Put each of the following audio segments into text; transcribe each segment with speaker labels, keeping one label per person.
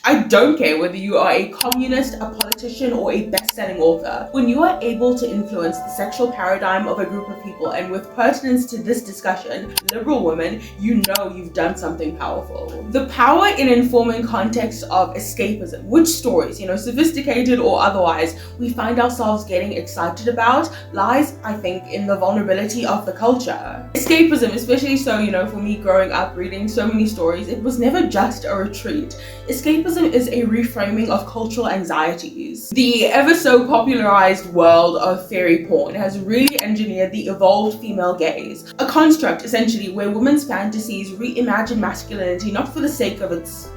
Speaker 1: I don't care whether you are a communist, a politician, or a best-selling author. When you are able to influence the sexual paradigm of a group of people, and with pertinence to this discussion, liberal women, you know you've done something powerful. The power in informing context of escapism, which stories, sophisticated or otherwise, we find ourselves getting excited about, lies, I think, in the vulnerability of the culture. Escapism, especially so, for me growing up reading so many stories, it was never just a retreat. Escapism is a reframing of cultural anxieties. The ever so popularized world of fairy porn has really engineered the evolved female gaze, a construct essentially where women's fantasies reimagine masculinity not for the sake of its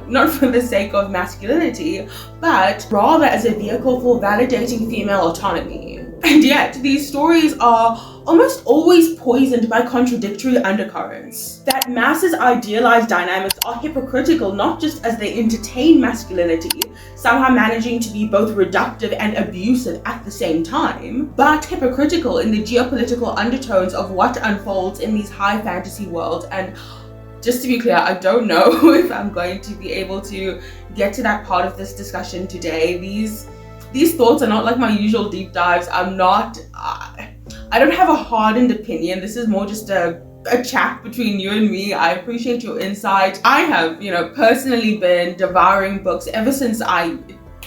Speaker 1: not for the sake of masculinity, but rather as a vehicle for validating female autonomy. And yet, these stories are almost always poisoned by contradictory undercurrents. That masses' idealized dynamics are hypocritical not just as they entertain masculinity, somehow managing to be both reductive and abusive at the same time, but hypocritical in the geopolitical undertones of what unfolds in these high fantasy worlds. And just to be clear, I don't know if I'm going to be able to get to that part of this discussion today. These thoughts are not like my usual deep dives. I don't have a hardened opinion. This is more just a chat between you and me. I appreciate your insight. I have, personally been devouring books ever since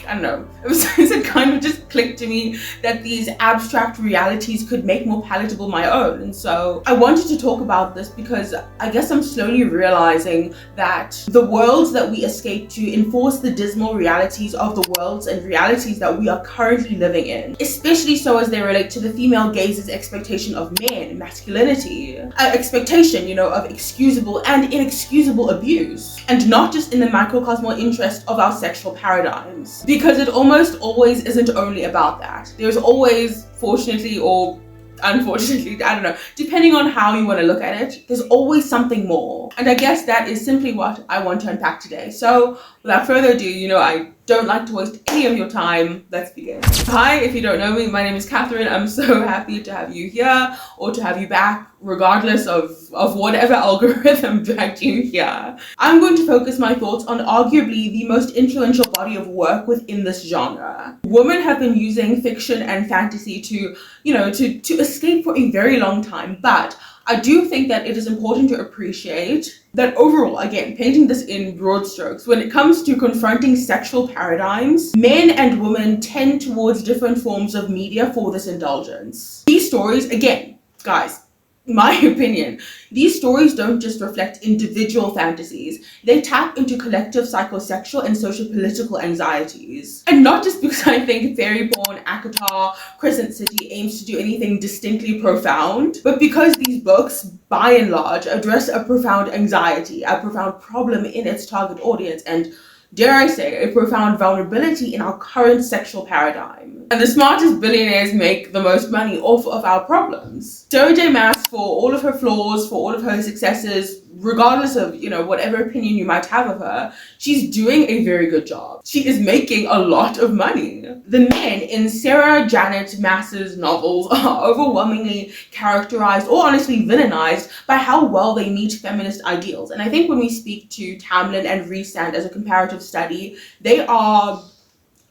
Speaker 1: ever since it kind of just clicked to me that these abstract realities could make more palatable my own. And so I wanted to talk about this because I guess I'm slowly realizing that the worlds that we escape to enforce the dismal realities of the worlds and realities that we are currently living in, especially so as they relate to the female gaze's expectation of men, masculinity, expectation, of excusable and inexcusable abuse, and not just in the microcosmal interest of our sexual paradigms. Because it almost always isn't only about that. There's always, fortunately or unfortunately, I don't know, depending on how you want to look at it, there's always something more. And I guess that is simply what I want to unpack today. So without further ado, I don't like to waste any of your time. Let's begin. Hi, if you don't know me, my name is Catherine. I'm so happy to have you here or to have you back, regardless of whatever algorithm dragged you here. I'm going to focus my thoughts on arguably the most influential body of work within this genre. Women have been using fiction and fantasy to escape for a very long time, but I do think that it is important to appreciate that overall, again, painting this in broad strokes, when it comes to confronting sexual paradigms, men and women tend towards different forms of media for this indulgence. These stories, again, guys, my opinion, these stories don't just reflect individual fantasies, they tap into collective psychosexual and socio-political anxieties. And not just because I think fairy porn, ACOTAR, Crescent City aims to do anything distinctly profound, but because these books, by and large, address a profound anxiety, a profound problem in its target audience, and dare I say, a profound vulnerability in our current sexual paradigm. And the smartest billionaires make the most money off of our problems. Sarah J. Maas, for all of her flaws, for all of her successes, regardless of, whatever opinion you might have of her, she's doing a very good job. She is making a lot of money. The men in Sarah Janet Maas's novels are overwhelmingly characterized or honestly villainized by how well they meet feminist ideals. And I think when we speak to Tamlin and Rhysand as a comparative study, they are,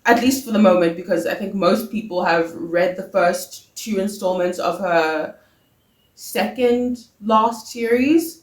Speaker 1: at least for the moment, because I think most people have read the first 2 installments of her second last series.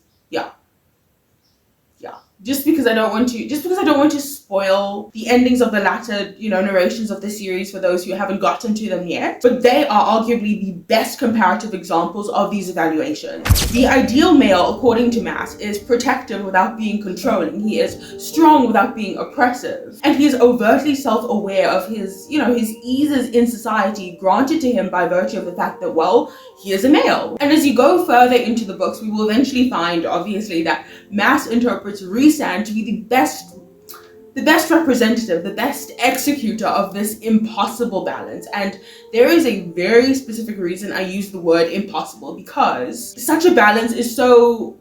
Speaker 1: Just because I don't want to spoil the endings of the latter, narrations of the series for those who haven't gotten to them yet. But they are arguably the best comparative examples of these evaluations. The ideal male, according to Maas, is protective without being controlling. He is strong without being oppressive. And he is overtly self-aware of his eases in society granted to him by virtue of the fact that, well, he is a male. And as you go further into the books, we will eventually find, obviously, that Maas interprets Rhysand to be the best representative, the best executor of this impossible balance. And there is a very specific reason I use the word impossible, because such a balance is so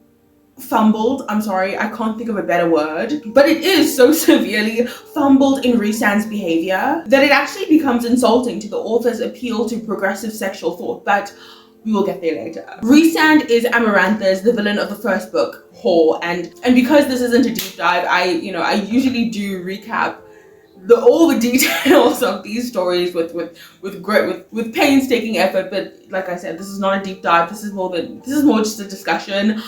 Speaker 1: fumbled, I'm sorry, I can't think of a better word, but it is so severely fumbled in Rhysand's behavior that it actually becomes insulting to the author's appeal to progressive sexual thought. But We will get there later. Rhysand is Amarantha's, the villain of the first book, whore, and because this isn't a deep dive, I usually do recap all the details of these stories with painstaking effort, but like I said, this is not a deep dive. This is more just a discussion.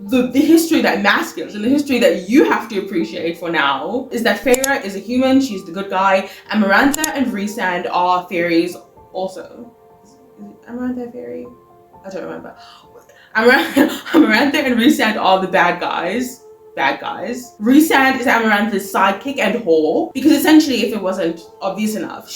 Speaker 1: The history that Mass gives and the history that you have to appreciate for now is that Feyre is a human. She's the good guy. Amarantha and Rhysand are fairies also. Is Amarantha a fairy? I don't remember. Amarantha and Rhysand are the bad guys. Rhysand is Amarantha's sidekick and whore, because essentially, if it wasn't obvious enough,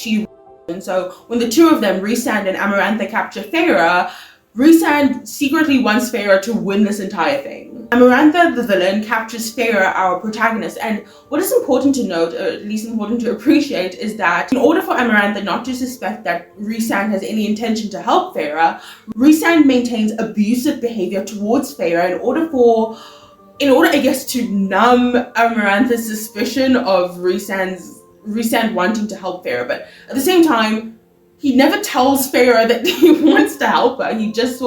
Speaker 1: and so when the two of them, Rhysand and Amarantha, capture Feyre, Rhysand secretly wants Feyre to win this entire thing. Amarantha, the villain, captures Feyre, our protagonist, and what is important to note, or at least important to appreciate, is that in order for Amarantha not to suspect that Rhysand has any intention to help Feyre, Rhysand maintains abusive behavior towards Feyre in order, I guess, to numb Amarantha's suspicion of Rhysand wanting to help Feyre. But at the same time, he never tells Feyre that he wants to help her. He just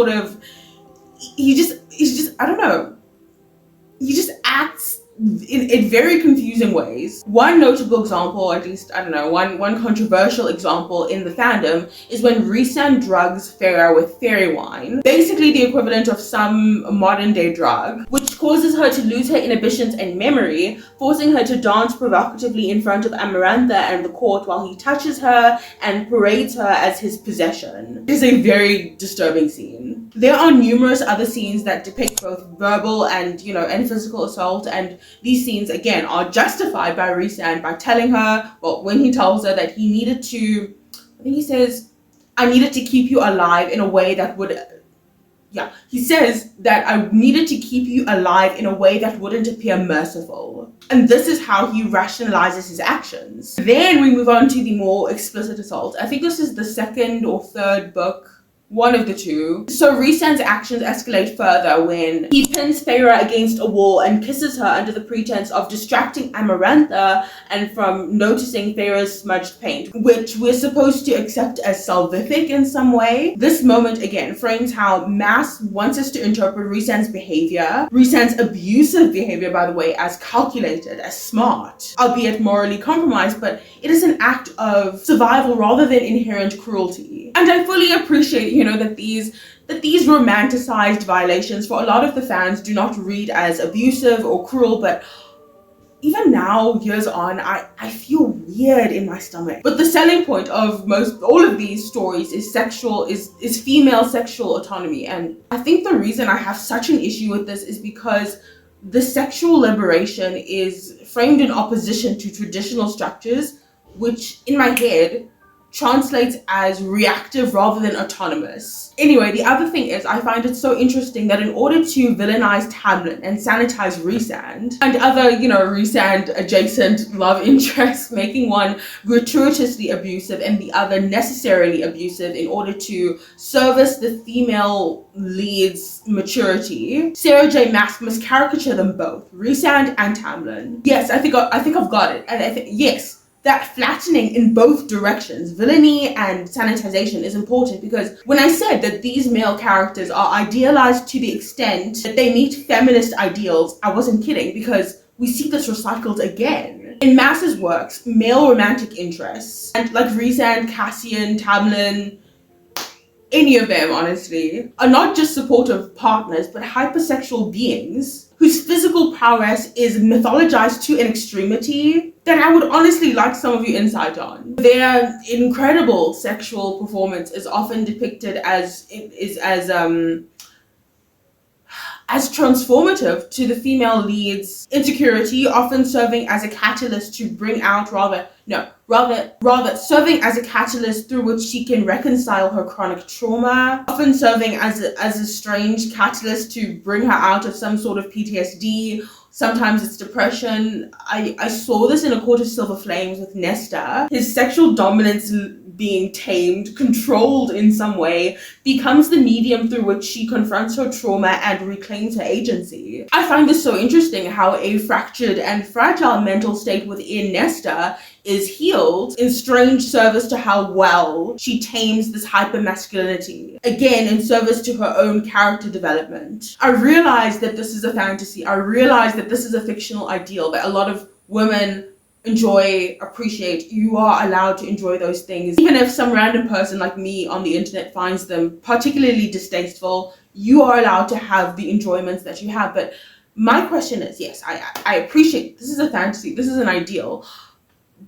Speaker 1: acts in very confusing ways. One notable example, or at least, one controversial example in the fandom is when Rhysand drugs Feyre with fairy wine, basically the equivalent of some modern day drug, which causes her to lose her inhibitions and memory, forcing her to dance provocatively in front of Amarantha and the court while he touches her and parades her as his possession. It is a very disturbing scene. There are numerous other scenes that depict both verbal and physical assault, and these scenes again are justified by Rhysand by telling her, when he tells her that he needed to, I think he says, I needed to keep you alive in a way that would, he says that I needed to keep you alive in a way that wouldn't appear merciful. And this is how he rationalizes his actions. Then we move on to the more explicit assault. I think this is the second or third book, one of the two. So Rhysand's actions escalate further when he pins Feyre against a wall and kisses her under the pretense of distracting Amarantha and from noticing Feyre's smudged paint, which we're supposed to accept as salvific in some way. This moment again frames how Mass wants us to interpret Rhysand's behavior, Rhysand's abusive behavior, by the way, as calculated, as smart, albeit morally compromised, but it is an act of survival rather than inherent cruelty. And I fully appreciate that these romanticized violations for a lot of the fans do not read as abusive or cruel, but even now, years on, I feel weird in my stomach. But the selling point of all of these stories is female sexual autonomy, and I think the reason I have such an issue with this is because the sexual liberation is framed in opposition to traditional structures, which in my head translates as reactive rather than autonomous. Anyway, the other thing is I find it so interesting that in order to villainize Tamlin and sanitize Rhysand and other, Rhysand adjacent love interests, making one gratuitously abusive and the other necessarily abusive in order to service the female lead's maturity, Sarah J. Maas must caricature them both, Rhysand and Tamlin. Yes, I think I've got it. And yes, that flattening in both directions, villainy and sanitization, is important, because when I said that these male characters are idealized to the extent that they meet feminist ideals, I wasn't kidding, because we see this recycled again. In Mass's works, male romantic interests, and like Rhysand, Cassian, Tamlin, any of them, honestly, are not just supportive partners, but hypersexual beings whose physical prowess is mythologized to an extremity that I would honestly like some of you insight on. Their incredible sexual performance is often depicted as transformative to the female lead's insecurity, often serving as a catalyst to bring out rather serving as a catalyst through which she can reconcile her chronic trauma, often serving as a strange catalyst to bring her out of some sort of PTSD, Sometimes it's depression. I saw this in A Court of Silver Flames with Nesta. His sexual dominance being tamed, controlled in some way, becomes the medium through which she confronts her trauma and reclaims her agency. I find this so interesting how a fractured and fragile mental state within Nesta is healed in strange service to how well she tames this hyper-masculinity. Again, in service to her own character development. I realize that this is a fantasy. I realize that this is a fictional ideal that a lot of women enjoy, appreciate. You are allowed to enjoy those things. Even if some random person like me on the internet finds them particularly distasteful, you are allowed to have the enjoyments that you have. But my question is, yes, I appreciate this is a fantasy, this is an ideal,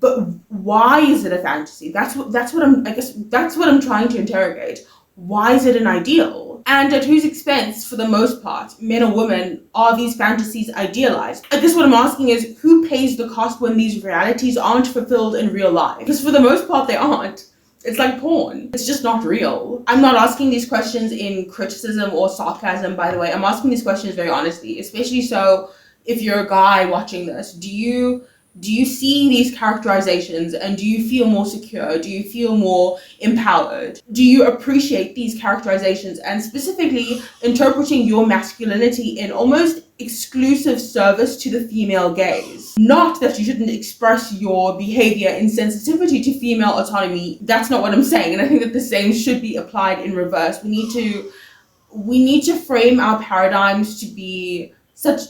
Speaker 1: but why is it a fantasy? That's what I'm trying to interrogate. Why is it an ideal? And at whose expense, for the most part, men or women, are these fantasies idealized? I guess what I'm asking is, who pays the cost when these realities aren't fulfilled in real life? Because for the most part, they aren't. It's like porn. It's just not real. I'm not asking these questions in criticism or sarcasm, by the way. I'm asking these questions very honestly, especially so if you're a guy watching this. Do you see these characterizations and do you feel more secure? Do you feel more empowered? Do you appreciate these characterizations and specifically interpreting your masculinity in almost exclusive service to the female gaze? Not that you shouldn't express your behavior in sensitivity to female autonomy. That's not what I'm saying. And I think that the same should be applied in reverse. We need to frame our paradigms to be such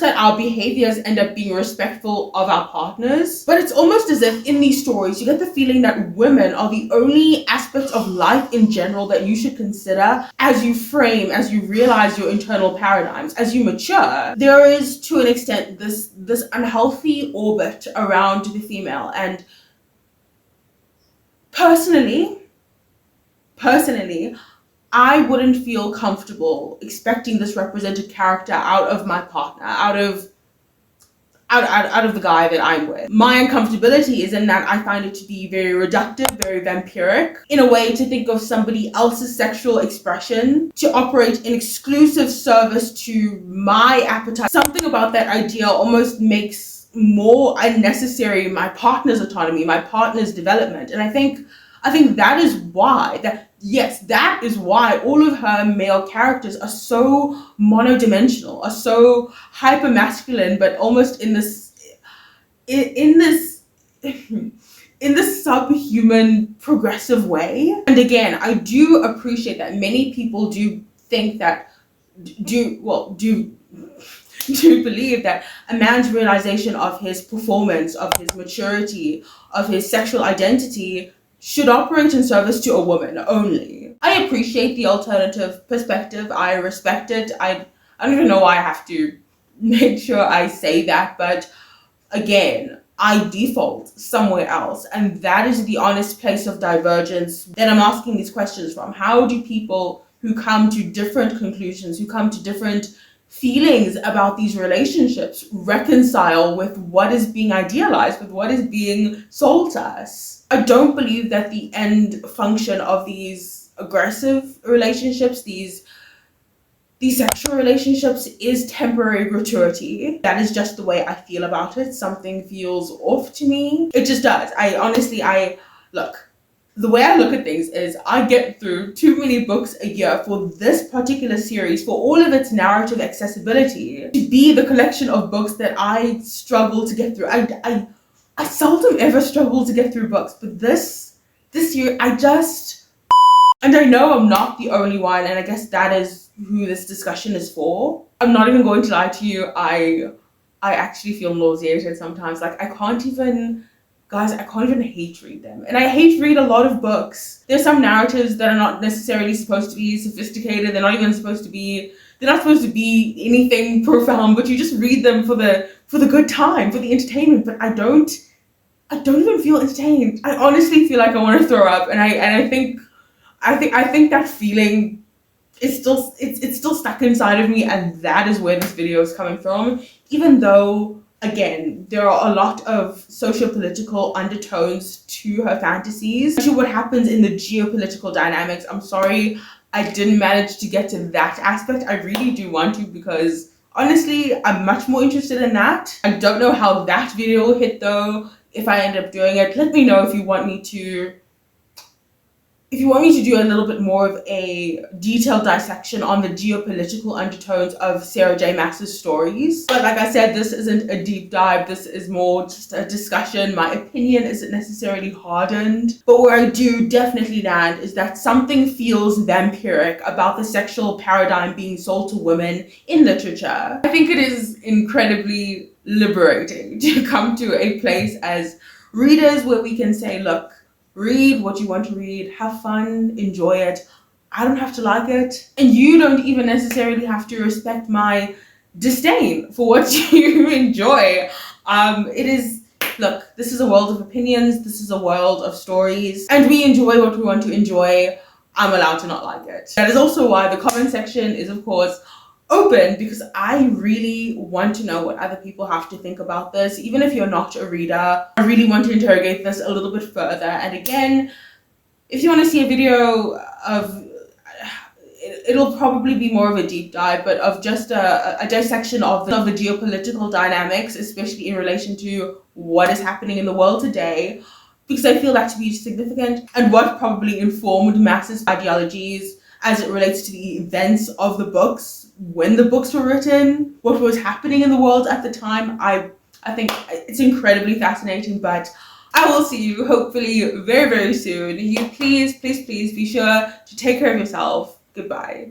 Speaker 1: that our behaviors end up being respectful of our partners. But it's almost as if in these stories, you get the feeling that women are the only aspects of life in general that you should consider as you realize your internal paradigms, as you mature. There is, to an extent, this unhealthy orbit around the female. And personally, I wouldn't feel comfortable expecting this represented character out of my partner, out of the guy that I'm with. My uncomfortability is in that I find it to be very reductive, very vampiric, in a way to think of somebody else's sexual expression to operate in exclusive service to my appetite. Something about that idea almost makes more unnecessary my partner's autonomy, my partner's development. And I think that is why all of her male characters are so monodimensional, are so hyper masculine, but almost in this subhuman progressive way. And again, I do appreciate that many people do think that do believe that a man's realization of his performance, of his maturity, of his sexual identity should operate in service to a woman only. I appreciate the alternative perspective. I respect it. I don't even know why I have to make sure I say that, but again, I default somewhere else, and that is the honest place of divergence that I'm asking these questions from. How do people who come to different conclusions, who come to different feelings about these relationships reconcile with what is being idealized, with what is being sold to us? I don't believe that the end function of these aggressive relationships, these sexual relationships, is temporary gratuity. That is just the way I feel about it. Something feels off to me. It just does. The way I look at things is I get through too many books a year for this particular series, for all of its narrative accessibility, to be the collection of books that I struggle to get through. I seldom ever struggle to get through books, but this year and I know I'm not the only one, and I guess that is who this discussion is for. I'm not even going to lie to you, I actually feel nauseated sometimes. Like, I can't even hate read them. And I hate read a lot of books. There's some narratives that are not necessarily supposed to be sophisticated. They're not supposed to be anything profound, but you just read them for the good time, for the entertainment. But I don't even feel entertained. I honestly feel like I want to throw up, and I think that feeling is still stuck inside of me, and that is where this video is coming from. Even though, again, there are a lot of socio-political undertones to her fantasies, especially what happens in the geopolitical dynamics. I'm sorry I didn't manage to get to that aspect. I really do want to, because Honestly, I'm much more interested in that. I don't know how that video will hit though. If I end up doing it, let me know if you want me to do a little bit more of a detailed dissection on the geopolitical undertones of Sarah J. Maas's stories. But like I said, this isn't a deep dive. This is more just a discussion. My opinion isn't necessarily hardened. But where I do definitely land is that something feels vampiric about the sexual paradigm being sold to women in literature. I think it is incredibly liberating to come to a place as readers where we can say, look, read what you want to read, have fun, enjoy it. I don't have to like it. And you don't even necessarily have to respect my disdain for what you enjoy. Look, this is a world of opinions, this is a world of stories, and we enjoy what we want to enjoy. I'm allowed to not like it. That is also why the comment section is, of course, open, because I really want to know what other people have to think about this. Even if you're not a reader, I really want to interrogate this a little bit further. And again, if you want to see a video of, it'll probably be more of a deep dive, but of just a dissection of the geopolitical dynamics, especially in relation to what is happening in the world today, because I feel that to be significant, and what probably informed Maas's ideologies as it relates to the events of the books, when the books were written, what was happening in the world at the time. I think it's incredibly fascinating, but I will see you hopefully very, very soon. You please be sure to take care of yourself. Goodbye.